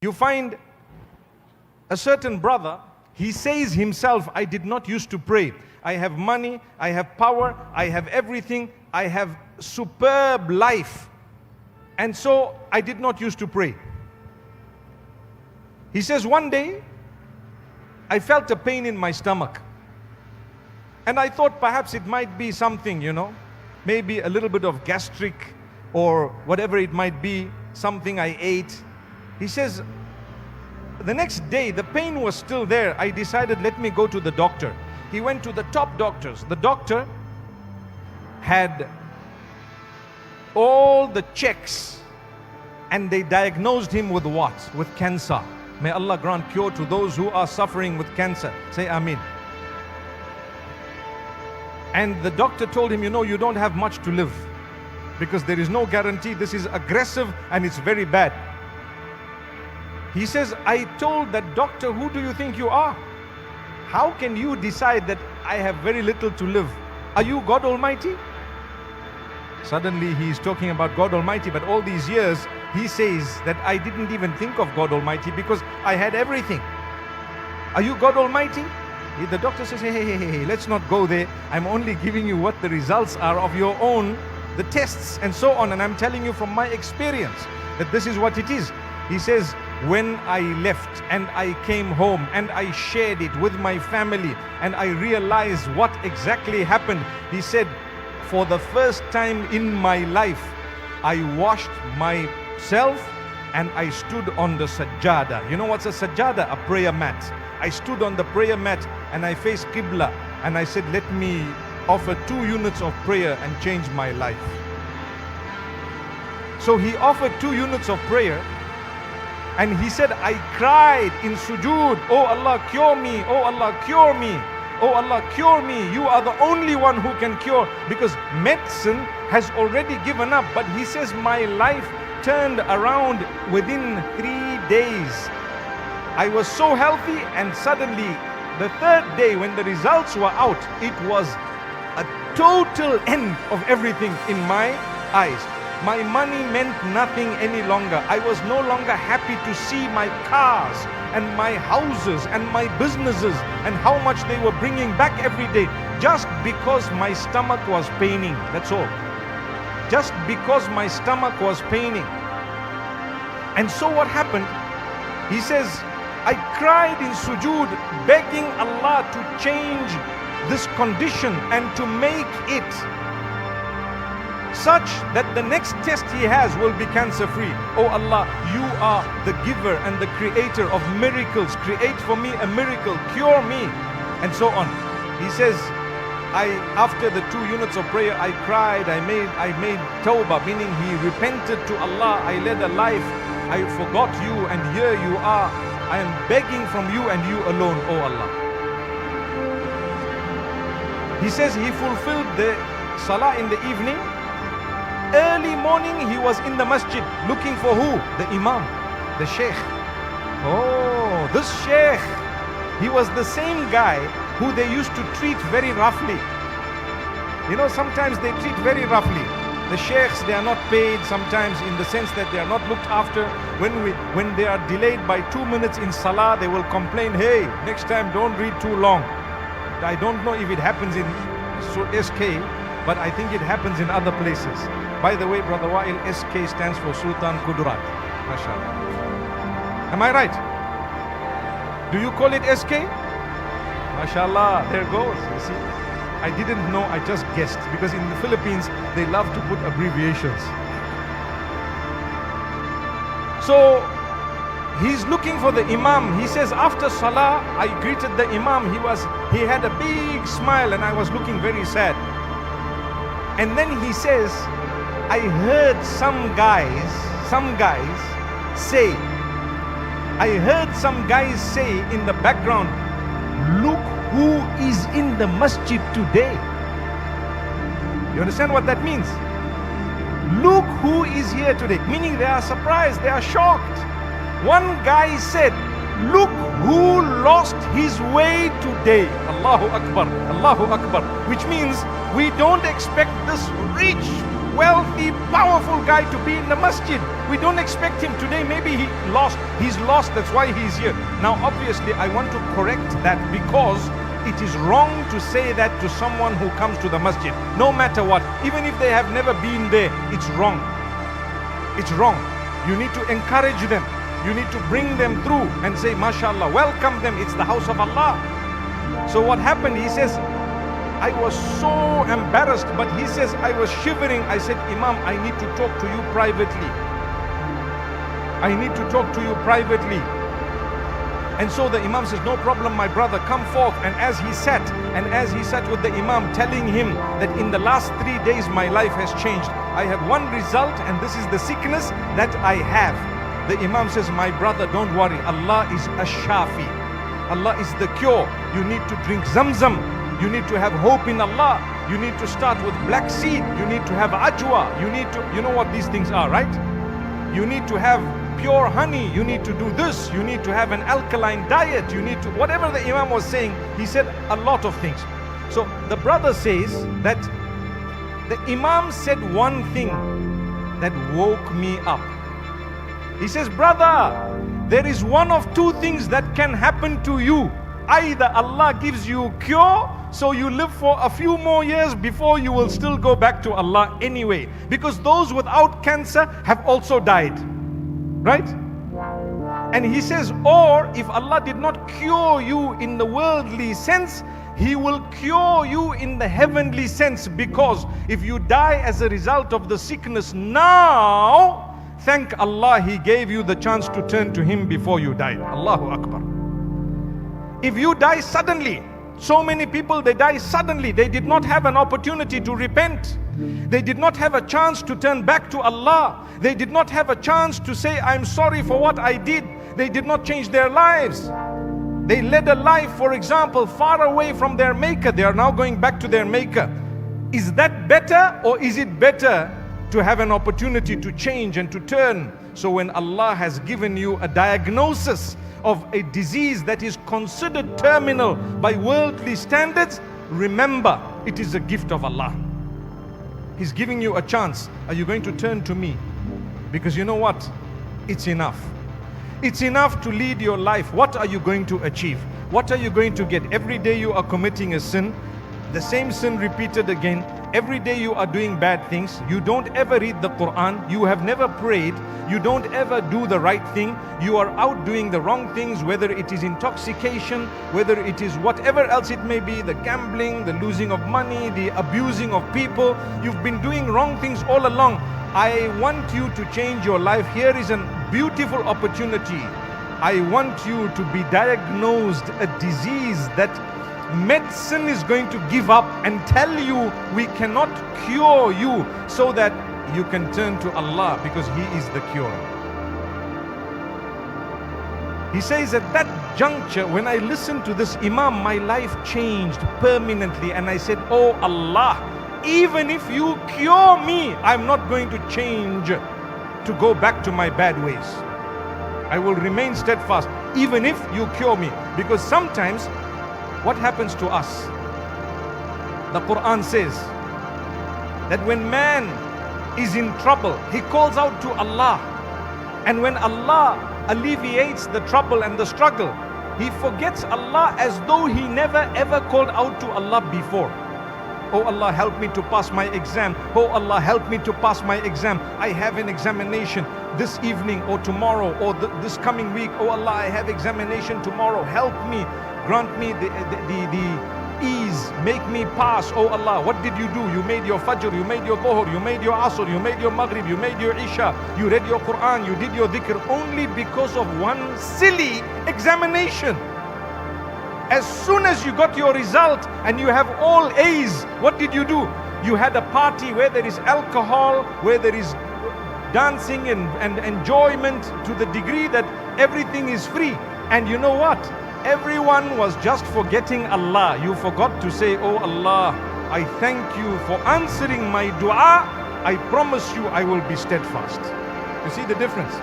You find a certain brother, he says himself, I did not used to pray. I have money, I have power, I have everything, I have superb life. And so I did not used to pray. He says, one day, I felt a pain in my stomach. And I thought perhaps it might be something, maybe a little bit of gastric or whatever it might be, something I ate. He says, the next day, the pain was still there. I decided, let me go to the doctor. He went to the top doctors. The doctor had all the checks and they diagnosed him with what? With cancer. May Allah grant cure to those who are suffering with cancer. Say Ameen. And the doctor told him, you don't have much to live because there is no guarantee. This is aggressive and it's very bad. He says, I told that doctor, who do you think you are? How can you decide that I have very little to live? Are you God Almighty? Suddenly he is talking about God Almighty, but all these years he says that I didn't even think of God Almighty because I had everything. Are you God Almighty? The doctor says, hey, let's not go there. I'm only giving you what the results are of your own, the tests and so on. And I'm telling you from my experience that this is what it is. He says, when I left and I came home and I shared it with my family and I realized what exactly happened, he said, for the first time in my life, I washed myself and I stood on the sajjada. You know what's a sajjada? A prayer mat. I stood on the prayer mat and I faced Qibla and I said, let me offer 2 units of prayer and change my life. So he offered 2 units of prayer and he said, I cried in sujood, oh Allah, cure me, oh Allah, cure me, oh Allah, cure me. You are the only one who can cure, because medicine has already given up. But he says, my life turned around within 3 days. I was so healthy, and suddenly the 3rd day when the results were out, it was a total end of everything in my eyes. My money meant nothing any longer. I was no longer happy to see my cars and my houses and my businesses and how much they were bringing back every day, just because my stomach was paining. That's all. Just because my stomach was paining. And so what happened? He says, I cried in sujood, begging Allah to change this condition and to make it such that the next test he has will be cancer free. Oh Allah, you are the giver and the creator of miracles. Create for me a miracle, cure me, and so on. He says, after the 2 units of prayer, I cried, I made tawbah, meaning he repented to Allah. I led a life, I forgot you, and here you are. I am begging from you and you alone, oh Allah. He says he fulfilled the salah in the evening. Early morning he was in the masjid looking for who? The imam, the sheikh. Oh, this sheikh, he was the same guy who they used to treat very roughly. Sometimes they treat very roughly. The sheikhs, they are not paid sometimes, in the sense that they are not looked after. When they are delayed by 2 minutes in salah, they will complain, hey, next time don't read too long. I don't know if it happens in SK, but I think it happens in other places. By the way, Brother Wa'il, SK stands for Sultan Kudurat. MashaAllah. Am I right? Do you call it SK? MashaAllah, there goes. You see, I didn't know, I just guessed. Because in the Philippines, they love to put abbreviations. So, he's looking for the Imam. He says, after Salah, I greeted the Imam. He had a big smile and I was looking very sad. And then he says, I heard some guys say in the background, look who is in the masjid today. You understand what that means? Look who is here today. Meaning they are surprised, they are shocked. One guy said, look who lost his way today. Allahu Akbar, Allahu Akbar. Which means we don't expect this rich, wealthy, powerful guy to be in the masjid. We don't expect him today. Maybe he's lost, that's why he's here. Now obviously I want to correct that, because it is wrong to say that to someone who comes to the masjid, no matter what. Even if they have never been there, it's wrong. It's wrong. You need to encourage them. You need to bring them through and say, mashallah, welcome them. It's the house of Allah. So what happened? He says, I was so embarrassed, but he says, I was shivering. I said, Imam, I need to talk to you privately. I need to talk to you privately. And so the Imam says, no problem, my brother, come forth. And as he sat with the Imam, telling him that in the last 3 days my life has changed. I have one result, and this is the sickness that I have. The Imam says, my brother, don't worry. Allah is ash-shafi. Allah is the cure. You need to drink Zamzam. You need to have hope in Allah. You need to start with black seed. You need to have ajwa. You know what these things are, right? You need to have pure honey. You need to do this. You need to have an alkaline diet. You need to, whatever the Imam was saying, he said a lot of things. So the brother says that the Imam said one thing that woke me up. He says, brother, there is one of two things that can happen to you. Either Allah gives you cure, so you live for a few more years before you will still go back to Allah anyway. Because those without cancer have also died. Right? And he says, or if Allah did not cure you in the worldly sense, He will cure you in the heavenly sense. Because if you die as a result of the sickness now, thank Allah He gave you the chance to turn to Him before you died. Allahu Akbar. If you die suddenly, so many people, they die suddenly. They did not have an opportunity to repent. They did not have a chance to turn back to Allah. They did not have a chance to say, I'm sorry for what I did. They did not change their lives. They led a life, for example, far away from their Maker. They are now going back to their Maker. Is that better, or is it better to have an opportunity to change and to turn? So when Allah has given you a diagnosis of a disease that is considered terminal by worldly standards, remember, it is a gift of Allah. He's giving you a chance. Are you going to turn to me? Because you know what? It's enough. It's enough to lead your life. What are you going to achieve? What are you going to get? Every day you are committing a sin, the same sin repeated again. Every day you are doing bad things. You don't ever read the Quran. You have never prayed. You don't ever do the right thing. You are out doing the wrong things, whether it is intoxication, whether it is whatever else it may be, the gambling, the losing of money, the abusing of people. You've been doing wrong things all along. I want you to change your life. Here is a beautiful opportunity. I want you to be diagnosed a disease that medicine is going to give up and tell you we cannot cure you, so that you can turn to Allah, because He is the cure. He says at that juncture, when I listened to this Imam, my life changed permanently, and I said, oh Allah, even if you cure me, I'm not going to change to go back to my bad ways. I will remain steadfast even if you cure me. Because sometimes what happens to us? The Quran says that when man is in trouble, he calls out to Allah. And when Allah alleviates the trouble and the struggle, he forgets Allah as though he never ever called out to Allah before. Oh Allah, help me to pass my exam. Oh Allah, help me to pass my exam. I have an examination this evening or tomorrow or this coming week. Oh Allah, I have examination tomorrow. Help me. Grant me the ease. Make me pass. Oh Allah, what did you do? You made your Fajr, you made your Dhuhr, you made your Asr, you made your Maghrib, you made your Isha, you read your Quran, you did your dhikr, only because of one silly examination. As soon as you got your result and you have all A's, what did you do? You had a party where there is alcohol, where there is dancing and enjoyment to the degree that everything is free. And you know what? Everyone was just forgetting Allah. You forgot to say, oh Allah, I thank you for answering my dua. I promise you I will be steadfast. You see the difference?